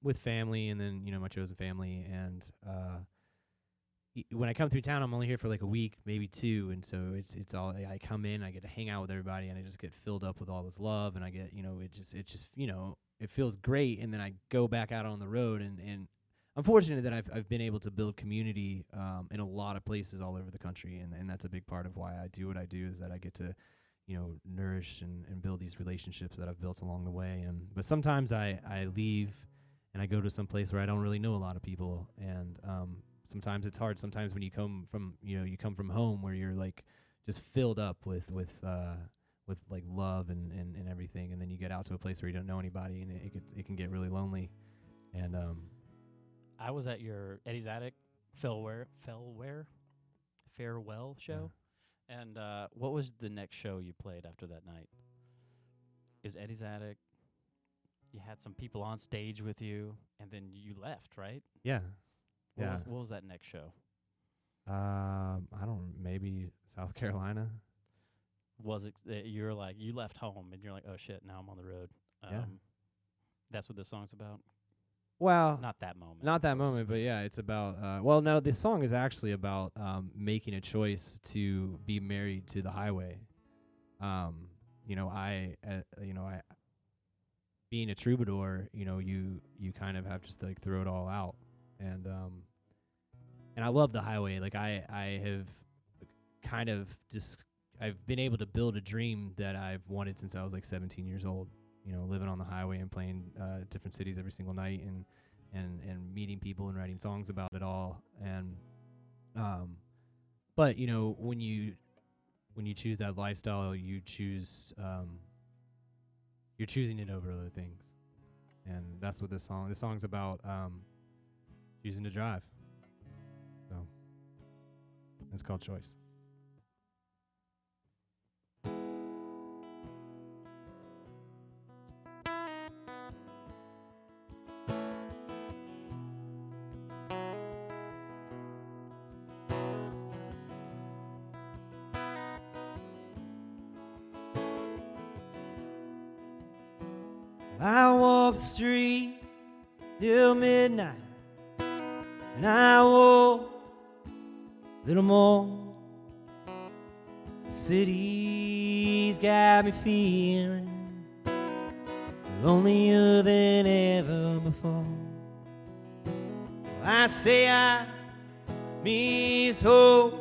with family, and then my chosen family, and when I come through town, I'm only here for like a week, maybe 2, and so it's all I come in, I get to hang out with everybody, and I just get filled up with all this love, and I get it feels great, and then I go back out on the road, and I'm fortunate that I've been able to build community in a lot of places all over the country, and that's a big part of why I do what I do, is that I get to nourish and build these relationships that I've built along the way, but sometimes I leave and I go to some place where I don't really know a lot of people, and sometimes it's hard. Sometimes when you come from home where you're like just filled up with like love and everything, and then you get out to a place where you don't know anybody, and it can get really lonely. And I was at your Eddie's Attic farewell show, and what was the next show you played after that night? It was Eddie's Attic. You had some people on stage with you, and then you left, right? Yeah. What was that next show? I don't. Maybe South Carolina. Was it you're like you left home and you're like, oh shit, now I'm on the road. That's what this song's about. Well, not that moment. Not that moment, but yeah, it's about. Well, no, this song is actually about making a choice to be married to the highway. I being a troubadour, you kind of have to like throw it all out. And I love the highway. Like I have kind of I've been able to build a dream that I've wanted since I was like 17 years old. Living on the highway and playing different cities every single night, and meeting people and writing songs about it all. And but when you choose that lifestyle, you're choosing it over other things, and that's what this song's about. Choosing to drive. So it's called Choice. I walk the street till midnight, and I walk a little more. The city's got me feeling lonelier than ever before. I say I miss home,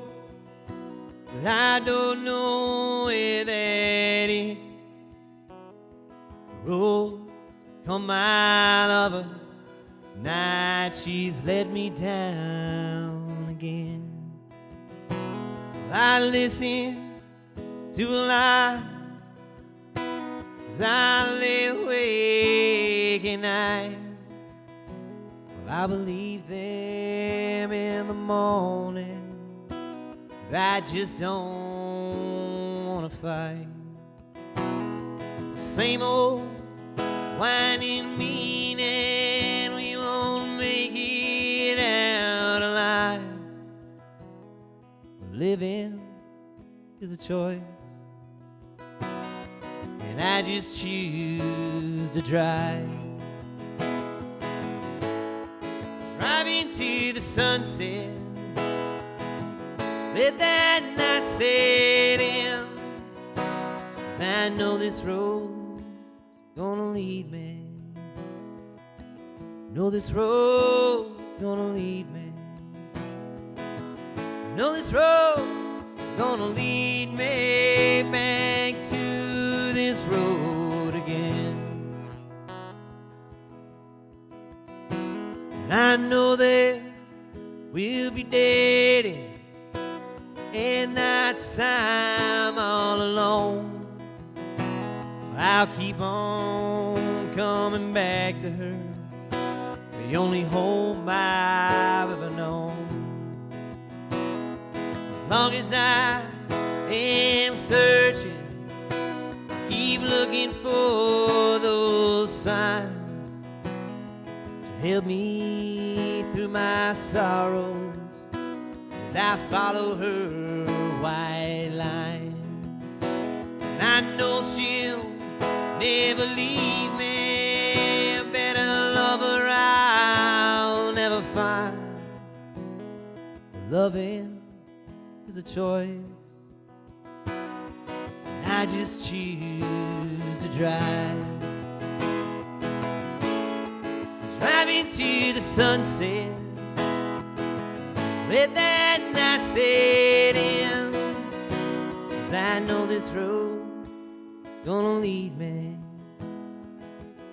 but I don't know where that is. The roads come my lover, night she's let me down again. Well, I listen to lies as I lay awake at night. Well, I believe them in the morning, 'cause I just don't wanna fight. The same old whining meaning, we won't make it out alive. Living is a choice, and I just choose to drive. Driving to the sunset, let that night set in, 'cause I know this road gonna lead me. Know this road's gonna lead me. I know this road's gonna lead me back to this road again. And I know there will be dead ends and nights I'm all alone. I'll keep on coming back to her, the only home I've ever known. As long as I am searching, keep looking for those signs to help me through my sorrows as I follow her white line. And I know she'll never leave me, a better lover I'll never find. Loving is a choice, and I just choose to drive. Driving to the sunset, let that night set in, 'cause I know this road gonna lead me.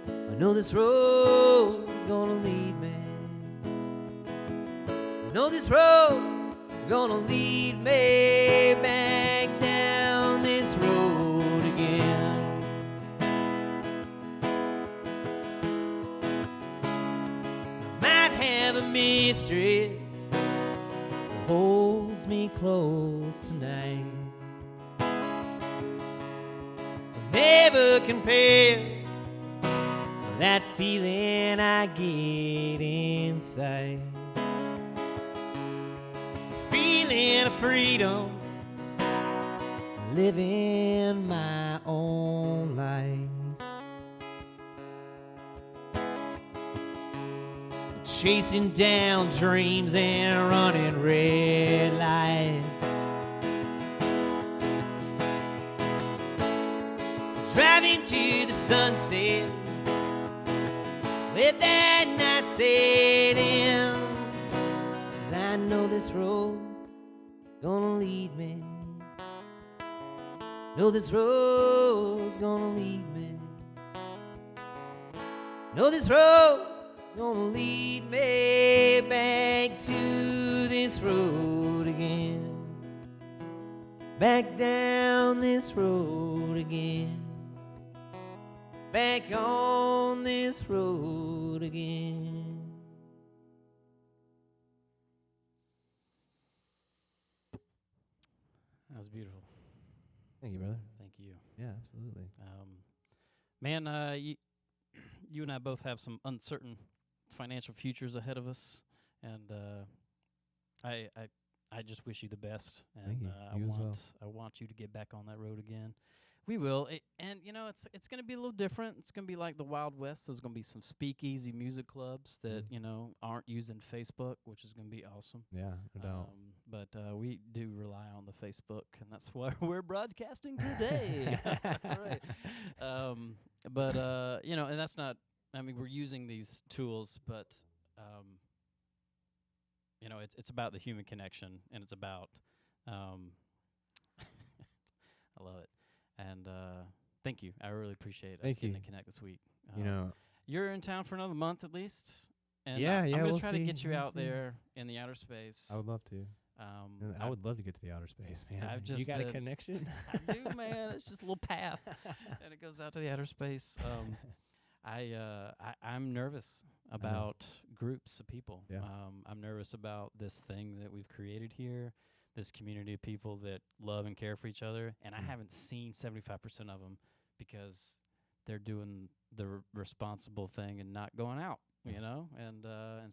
I know this road's gonna lead me. I know this road's gonna lead me back down this road again. I might have a mistress who holds me close tonight. Never compare with that feeling I get inside. Feeling of freedom, living my own life. Chasing down dreams and running red lights. Driving to the sunset, let that night set in, 'cause I know this road gonna lead me. Know this road's gonna lead me. Know this road gonna lead me back to this road again. Back down this road again. Back on this road again. That was beautiful. Thank you, brother. Thank you. Yeah, absolutely. Man, you and I both have some uncertain financial futures ahead of us, and I just wish you the best. And Thank you. I You as well. want you to get back on that road again. We will, and you know it's going to be a little different. It's going to be like the Wild West. There's going to be some speakeasy music clubs that aren't using Facebook, which is going to be awesome. Yeah, no doubt. But we do rely on the Facebook, and that's why we're broadcasting today. Right. But and that's not. I mean, we're using these tools, but it's about the human connection, and it's about. I love it. And thank you. I really appreciate us getting to connect this week. You're in town for another month at least. And I'm going to try to get you out there in the outer space. I would love to. I would love to get to the outer space, man. I've just you got a connection? I do, man. It's just a little path, and it goes out to the outer space. I'm nervous about groups of people. Yeah. I'm nervous about this thing that we've created here, this community of people that love and care for each other, and I haven't seen 75% of them because they're doing the responsible thing and not going out. And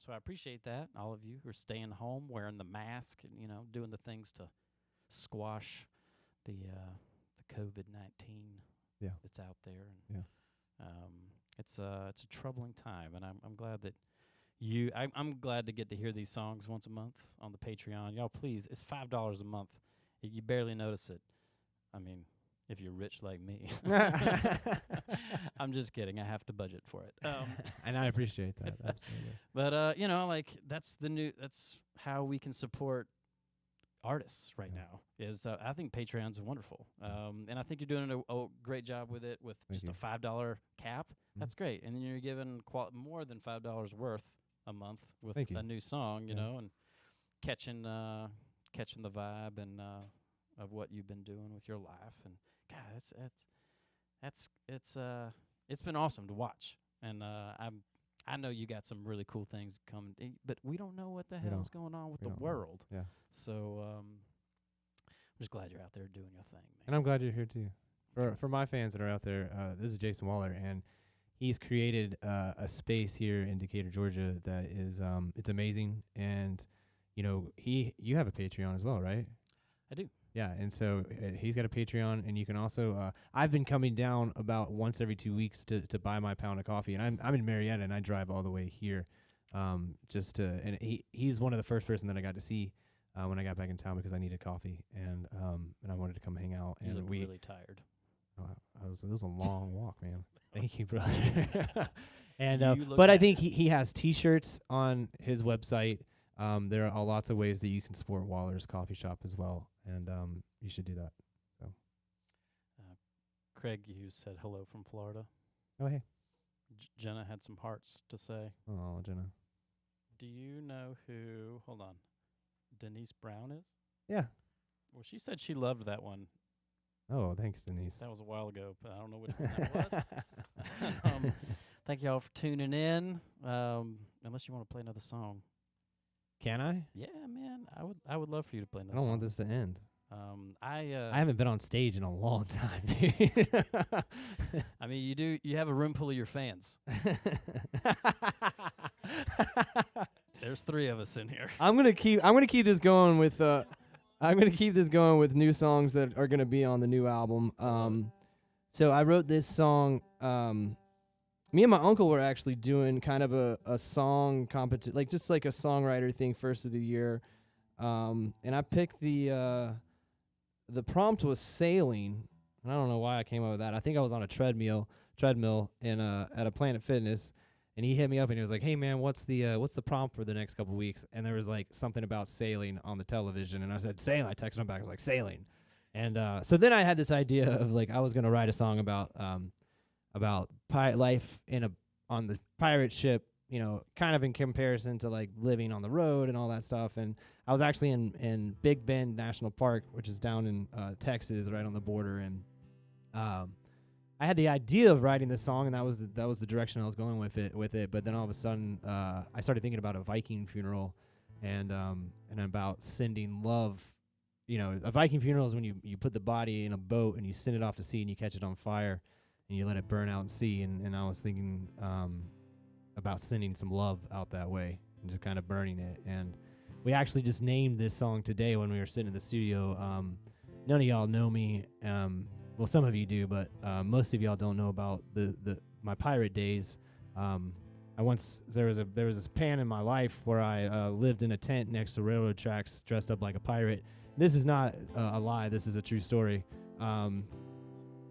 so I appreciate that, all of you who are staying home, wearing the mask, and doing the things to squash the COVID-19 that's out there. And it's a troubling time, and I'm glad that I'm glad to get to hear these songs once a month on the Patreon. Y'all, please, it's $5 a month. You barely notice it. I mean, if you're rich like me. I'm just kidding. I have to budget for it. And I appreciate that. Absolutely. But like that's how we can support artists right now. Is I think Patreon's wonderful, and I think you're doing a great job with it with Thank just you. a $5 cap. That's great, and then you're giving more than $5 worth a month with Thank you. a new song, you Yeah. know, and catching the vibe and of what you've been doing with your life. And God, it's been awesome to watch, and I know you got some really cool things coming, but we don't know what the We hell's don't. going on with We the don't know. world. Yeah. So I'm just glad you're out there doing your thing, man. And I'm glad you're here too. For my fans that are out there, this is Jason Waller, and he's created a space here in Decatur, Georgia that is it's amazing. And you have a Patreon as well, right? I do. Yeah, and so he's got a Patreon, and you can also. I've been coming down about once every 2 weeks to buy my pound of coffee, and I'm in Marietta, and I drive all the way here, and he's one of the first person that I got to see when I got back in town because I needed coffee, and I wanted to come hang out. You And look we really tired. it was a long walk, man. Thank you, brother. And You look but I tired. think he has T-shirts on his website. There are lots of ways that you can support Waller's Coffee Shop as well, and you should do that. Craig Hughes said hello from Florida. Oh, hey. Jenna had some hearts to say. Oh, Jenna. Do you know who? Hold on. Denise Brown is? Yeah. Well, she said she loved that one. Oh, thanks, Denise. That was a while ago, but I don't know which one that was. Thank y'all for tuning in. Unless you want to play another song. Can I? Yeah, man. I would love for you to play I another don't song. want this to end. I haven't been on stage in a long time, dude. I mean, you have a room full of your fans. There's 3 of us in here. I'm gonna keep this going with new songs that are gonna be on the new album. So I wrote this song. Me and my uncle were actually doing kind of a song competition, like just like a songwriter thing, first of the year. And I picked the prompt was sailing. And I don't know why I came up with that. I think I was on a treadmill in at a Planet Fitness, and he hit me up and he was like, "Hey man, what's the prompt for the next couple weeks?" And there was like something about sailing on the television, and I said sailing. I texted him back. I was like sailing, and so then I had this idea of like I was gonna write a song about life on the pirate ship, kind of in comparison to like living on the road and all that stuff. And I was actually in Big Bend National Park, which is down in Texas, right on the border. And I had the idea of writing this song, and that was the direction I was going with it. But then all of a sudden, I started thinking about a Viking funeral, and about sending love. A Viking funeral is when you put the body in a boat and you send it off to sea and you catch it on fire and you let it burn out in sea. And I was thinking about sending some love out that way and just kind of burning it. And we actually just named this song today when we were sitting in the studio. None of y'all know me. Well, some of you do, but most of y'all don't know about my pirate days. There was this pan in my life where I lived in a tent next to railroad tracks, dressed up like a pirate. This is not a lie. This is a true story.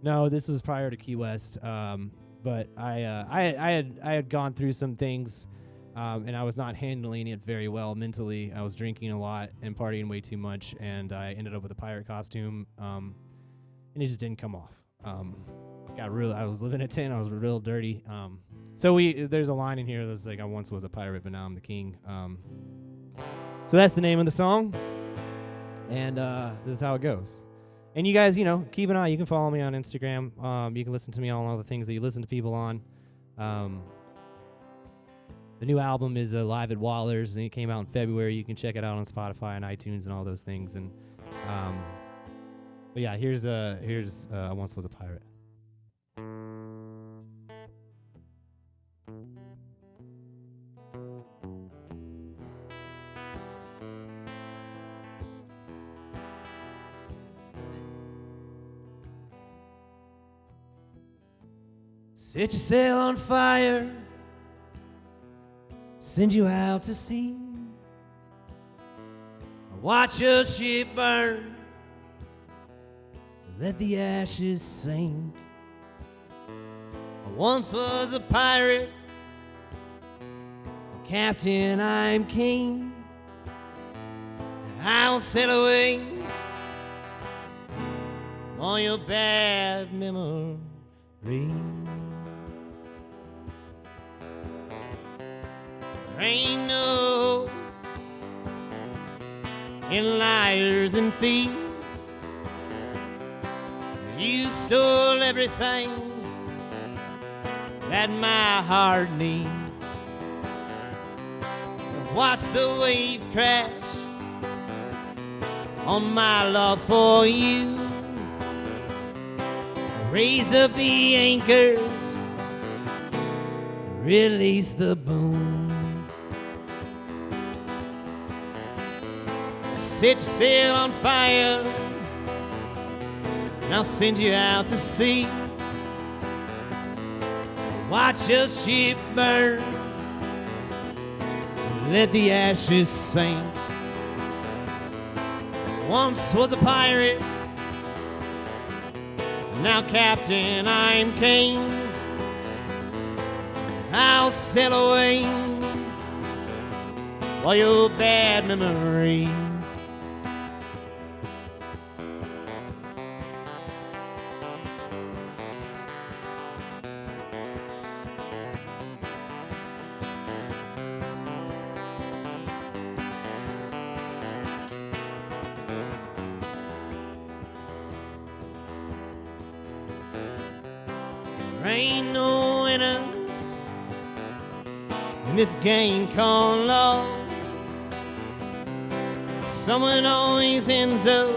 No, this was prior to Key West. But I had gone through some things, and I was not handling it very well mentally. I was drinking a lot and partying way too much, and I ended up with a pirate costume, and it just didn't come off. I was living in a tent. I was real dirty. So there's a line in here that's like, I once was a pirate, but now I'm the king. So that's the name of the song, and this is how it goes. And you guys, keep an eye. You can follow me on Instagram. You can listen to me on all the things that you listen to people on. The new album is live at Waller's, and it came out in February. You can check it out on Spotify and iTunes and all those things. And but yeah, here's I Once Was a Pirate. Set your sail on fire, send you out to sea. Watch your ship burn, let the ashes sink. I once was a pirate, captain, I'm king. I'll sail away all your bad memories. There ain't no in liars and thieves. You stole everything that my heart needs. To watch the waves crash on my love for you. Raise up the anchors, release the boom. Set your sail on fire, and I'll send you out to sea. Watch your ship burn, let the ashes sink. Once was a pirate, now captain, I'm king. I'll sail away all your bad memories. There ain't no winners in this game called love. Someone always ends up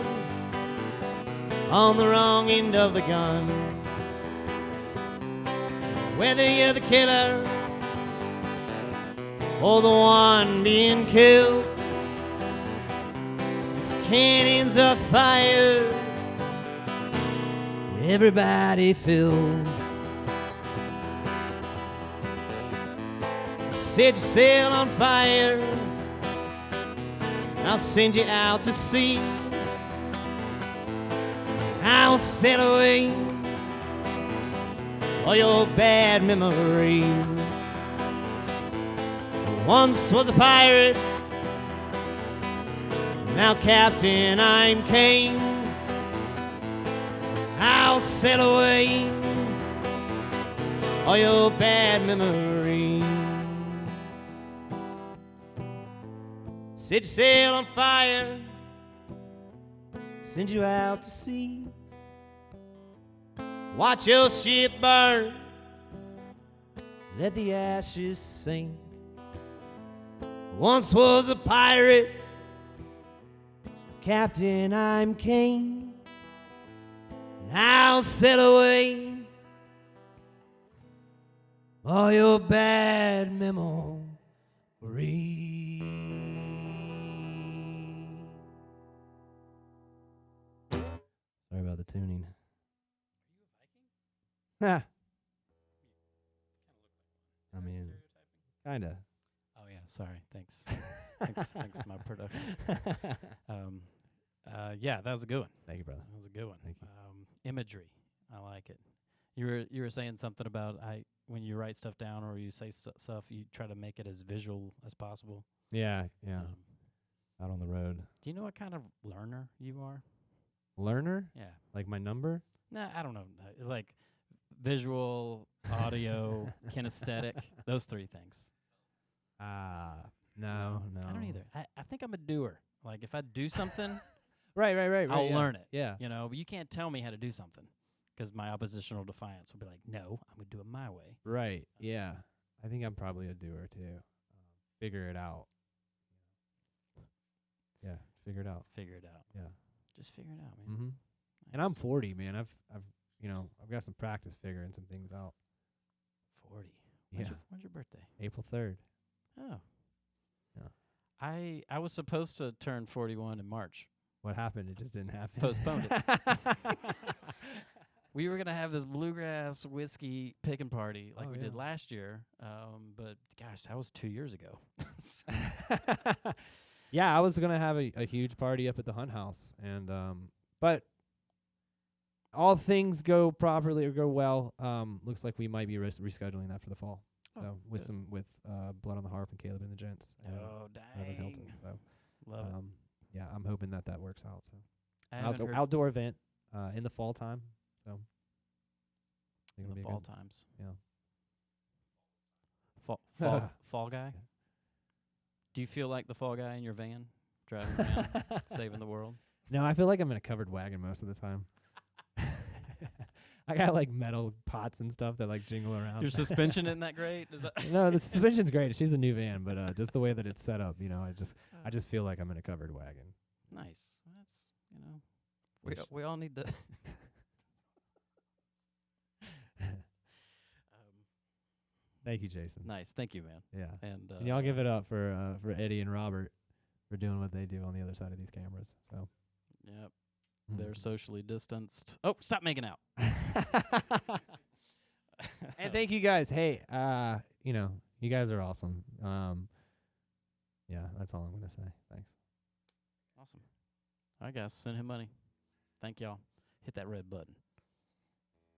on the wrong end of the gun. Whether you're the killer or the one being killed, these cannons of fire everybody feels. Set your sail on fire, I'll send you out to sea. I'll sail away all your bad memories. Once was a pirate, now captain, I'm king. I'll sail away all your bad memories. Set your sail on fire, send you out to sea. Watch your ship burn, let the ashes sink. Once was a pirate, captain, I'm king. And I'll sail away all your bad memories. Sorry about the tuning. Ha. I mean, kinda. Oh yeah, sorry. Thanks. thanks, my production. Yeah, that was a good one. Thank you, brother. That was a good one. Thank you. Imagery, I like it. You were saying something about when you write stuff down or you say stuff, you try to make it as visual as possible. Yeah. Um, Out on the road. do you know what kind of learner you are? Learner? Yeah. Like my number? Nah, I don't know. Like visual, audio, kinesthetic, those three things. No. I don't either. I think I'm a doer. Like if I do something, Right. I'll yeah. learn it. Yeah. You know, but you can't tell me how to do something because my oppositional defiance will be like, no, I'm going to do it my way. Right. Yeah. I think I'm probably a doer too. Figure it out. Yeah. Figure it out. Figure it out. Yeah. Just figure it out, man. Mm-hmm. Nice. And I'm 40, man. I've got some practice figuring some things out. 40. Yeah. When's your birthday? April 3rd. Oh. Yeah. I was supposed to turn 41 in March. What happened? It just didn't happen. Postponed it. We were going to have this bluegrass whiskey picking party like we did last year. But gosh, that was 2 years ago. Yeah, I was gonna have a huge party up at the Hunt House, and but all things go properly or go well, looks like we might be rescheduling that for the fall. Oh, So with good. Blood on the Harp and Caleb and the Gents. Oh, over in dang. Hylton. So Love it. yeah, I'm hoping that works out. So I haven't heard outdoor event in the fall time. So I think in it'll the be a fall good- times. Yeah. Fall guy? Do you feel like the fall guy in your van driving around saving the world? No, I feel like I'm in a covered wagon most of the time. I got like metal pots and stuff that like jingle around. Your suspension isn't that great? Is that No, the suspension's great. She's a new van, but just the way that it's set up, I just feel like I'm in a covered wagon. nice? That's we all need to. Thank you, Jason. Nice, thank you, man. Yeah. And And y'all give it up for Eddie and Robert for doing what they do on the other side of these cameras. So Yep, they're socially distanced. Oh, stop making out. and thank you guys. Hey, you guys are awesome. Yeah, that's all I'm gonna say. Thanks. Awesome. I guess send him money. Thank y'all. Hit that red button.